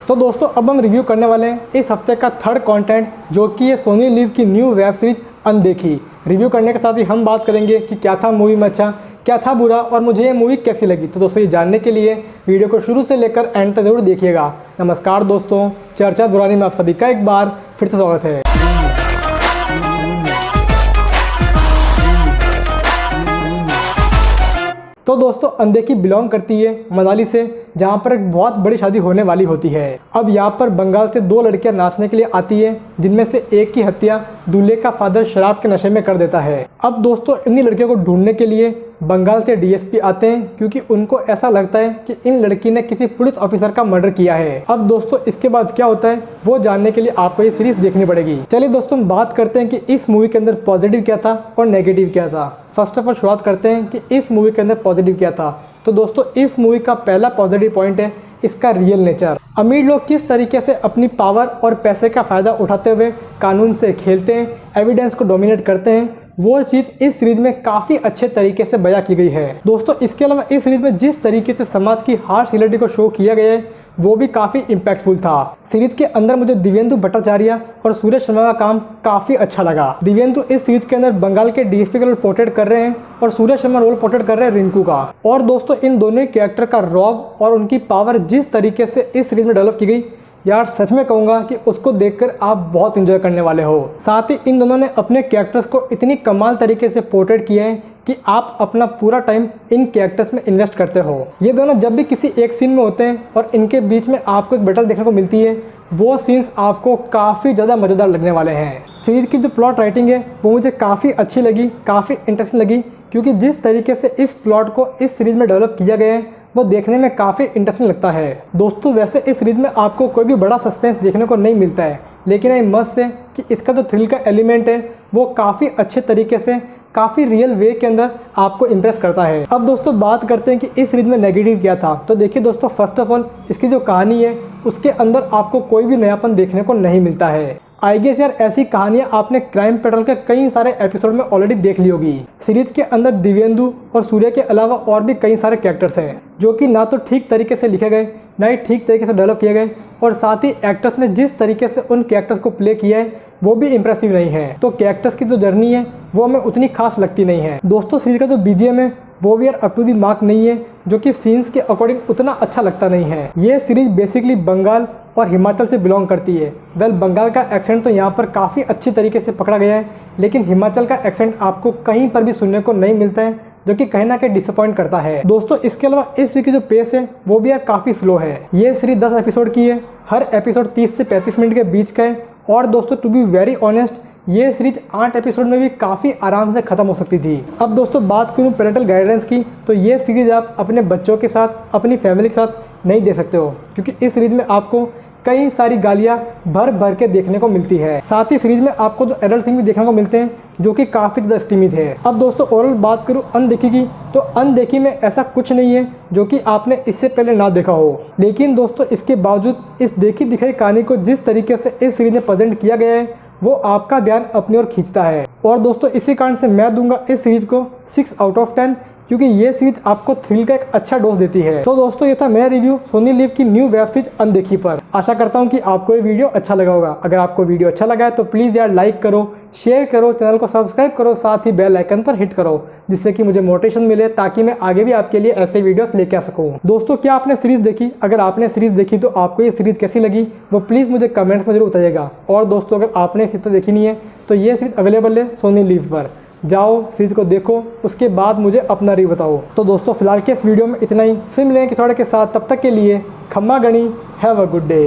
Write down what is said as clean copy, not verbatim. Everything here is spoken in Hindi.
तो दोस्तों अब हम रिव्यू करने वाले हैं इस हफ्ते का थर्ड कंटेंट, जो कि है सोनी लिव की न्यू वेब सीरीज अनदेखी। रिव्यू करने के साथ ही हम बात करेंगे कि क्या था मूवी में अच्छा, क्या था बुरा और मुझे ये मूवी कैसी लगी। तो दोस्तों ये जानने के लिए वीडियो को शुरू से लेकर एंड तक जरूर देखिएगा। नमस्कार दोस्तों, चर्चा दुरानी में आप सभी का एक बार फिर से स्वागत है। तो दोस्तों अनदेखी बिलोंग करती है मनाली से, जहाँ पर एक बहुत बड़ी शादी होने वाली होती है। अब यहाँ पर बंगाल से दो लड़कियाँ नाचने के लिए आती है, जिनमें से एक की हत्या दूल्हे का फादर शराब के नशे में कर देता है। अब दोस्तों इन्हीं लड़कियों को ढूंढने के लिए बंगाल से डीएसपी आते हैं, क्योंकि उनको ऐसा लगता है कि इन लड़की ने किसी पुलिस ऑफिसर का मर्डर किया है। अब दोस्तों इसके बाद क्या होता है वो जानने के लिए आपको ये सीरीज देखनी पड़ेगी। चलिए दोस्तों हम बात करते हैं कि इस मूवी के अंदर पॉजिटिव क्या था और नेगेटिव क्या था। फर्स्ट ऑफ ऑल शुरुआत करते हैं कि इस मूवी के अंदर पॉजिटिव क्या था। तो दोस्तों इस मूवी का पहला पॉजिटिव पॉइंट है इसका रियल नेचर। अमीर लोग किस तरीके से अपनी पावर और पैसे का फ़ायदा उठाते हुए कानून से खेलते हैं, एविडेंस को डोमिनेट करते हैं, वो चीज़ इस सीरीज में काफ़ी अच्छे तरीके से बयां की गई है। दोस्तों इसके अलावा इस सीरीज में जिस तरीके से समाज की हार्श रियलिटी को शो किया गया है वो भी काफ़ी इम्पैक्टफुल था। सीरीज के अंदर मुझे दिव्येंदु भट्टाचार्य और सूरज शर्मा का काम काफ़ी अच्छा लगा। दिव्येंदु इस सीरीज के अंदर बंगाल के डीएसपी का रोल पोर्ट्रेट कर रहे हैं और सूरज शर्मा रोल पोर्ट्रेट कर रहे हैं रिंकू का। और दोस्तों इन दोनों ही कैरेक्टर का रॉब और उनकी पावर जिस तरीके से इस सीरीज में डेवलप की गई, यार सच में कहूँगा कि उसको देखकर आप बहुत एंजॉय करने वाले हो। साथ ही इन दोनों ने अपने कैरेक्टर्स को इतनी कमाल तरीके से पोर्ट्रेट किया है कि आप अपना पूरा टाइम इन कैरेक्टर्स में इन्वेस्ट करते हो। ये दोनों जब भी किसी एक सीन में होते हैं और इनके बीच में आपको एक बैटल देखने को मिलती है, वो सीन्स आपको काफ़ी ज़्यादा मज़ेदार लगने वाले हैं। सीरीज की जो प्लॉट राइटिंग है वो मुझे काफ़ी अच्छी लगी, काफ़ी इंटरेस्टिंग लगी, क्योंकि जिस तरीके से इस प्लॉट को इस सीरीज में डेवलप किया गया है वो देखने में काफ़ी इंटरेस्टिंग लगता है। दोस्तों वैसे इस सीरीज में आपको कोई भी बड़ा सस्पेंस देखने को नहीं मिलता है, लेकिन ये मस्त है कि इसका जो थ्रिल का एलिमेंट है वो काफ़ी अच्छे तरीके से काफ़ी रियल वे के अंदर आपको इम्प्रेस करता है। अब दोस्तों बात करते हैं कि इस सीरीज में नेगेटिव क्या था। तो देखिए दोस्तों फर्स्ट ऑफ ऑल इसकी जो कहानी है उसके अंदर आपको कोई भी नयापन देखने को नहीं मिलता है। आई गेस यार ऐसी कहानियाँ आपने क्राइम पेट्रोल के कई सारे एपिसोड में ऑलरेडी देख ली होगी। सीरीज के अंदर दिव्येंदु और सूर्य के अलावा और भी कई सारे कैरेक्टर्स हैं जो कि ना तो ठीक तरीके से लिखे गए, ना ही ठीक तरीके से डेवलप किए गए, और साथ ही एक्टर्स ने जिस तरीके से उन कैरेक्टर्स को प्ले किया है वो भी इंप्रेसिव नहीं है। तो कैरेक्टर्स की जो जर्नी है वो हमें उतनी खास लगती नहीं है। दोस्तों सीरीज का जो बीजीएम है वो भी यार अप टू दी मार्क नहीं है, जो कि सीन्स के अकॉर्डिंग उतना अच्छा लगता नहीं है। ये सीरीज बेसिकली बंगाल और हिमाचल से बिलोंग करती है। वेल बंगाल का एक्सेंट तो यहाँ पर काफ़ी अच्छी तरीके से पकड़ा गया है, लेकिन हिमाचल का एक्सेंट आपको कहीं पर भी सुनने को नहीं मिलता है, जो कि कहीं ना कहीं डिसअपॉइंट करता है। दोस्तों इसके अलावा इस सीरीज की जो पेस है वो भी यार काफ़ी स्लो है। ये सीरीज 10 एपिसोड की है, हर एपिसोड 30 से 35 मिनट के बीच का है। और दोस्तों टू बी वेरी ऑनेस्ट ये सीरीज 8 एपिसोड में भी काफ़ी आराम से ख़त्म हो सकती थी। अब दोस्तों बात करूँ पेरेंटल गाइडेंस की, तो ये सीरीज आप अपने बच्चों के साथ, अपनी फैमिली के साथ नहीं देख सकते हो, क्योंकि इस सीरीज में आपको कई सारी गालियाँ भर भर के देखने को मिलती है। साथ ही सीरीज में आपको तो एडल्ट थिंग भी देखने को मिलते हैं, जो कि काफ़ी ज़्यादा स्टीमित है। अब दोस्तों ओवरऑल बात करूँ अनदेखी की, तो अनदेखी में ऐसा कुछ नहीं है जो कि आपने इससे पहले ना देखा हो, लेकिन दोस्तों इसके बावजूद इस देखी दिखाई कहानी को जिस तरीके से इस सीरीज में प्रेजेंट किया गया है वो आपका ध्यान अपनी ओर खींचता है। और दोस्तों इसी कारण से मैं दूंगा इस सीरीज को 6 आउट ऑफ 10, क्योंकि ये सीरीज आपको थ्रिल का एक अच्छा डोज देती है। तो दोस्तों ये था मेरा रिव्यू सोनी लिव की न्यू वेब सीरीज अनदेखी पर। आशा करता हूँ कि आपको ये वीडियो अच्छा लगा होगा। अगर आपको वीडियो अच्छा लगा है तो प्लीज़ यार लाइक करो, शेयर करो, चैनल को सब्सक्राइब करो, साथ ही बेल आइकन पर हिट करो, जिससे कि मुझे मोटिवेशन मिले, ताकि मैं आगे भी आपके लिए ऐसे वीडियोस लेके आ सकूँ। दोस्तों क्या आपने सीरीज देखी? अगर आपने सीरीज देखी तो आपको ये सीरीज कैसी लगी वो प्लीज़ मुझे कमेंट्स में जरूर बताइएगा। और दोस्तों अगर आपने सीरीज देखी नहीं है तो ये सीरीज अवेलेबल है सोनी लिव पर, जाओ सीरीज को देखो, उसके बाद मुझे अपना रिव्यू बताओ। तो दोस्तों फिलहाल के इस वीडियो में इतना ही, फिर मिलेंगे किसी और के साथ, तब तक के लिए खम्मा गणी, हैव अ गुड डे।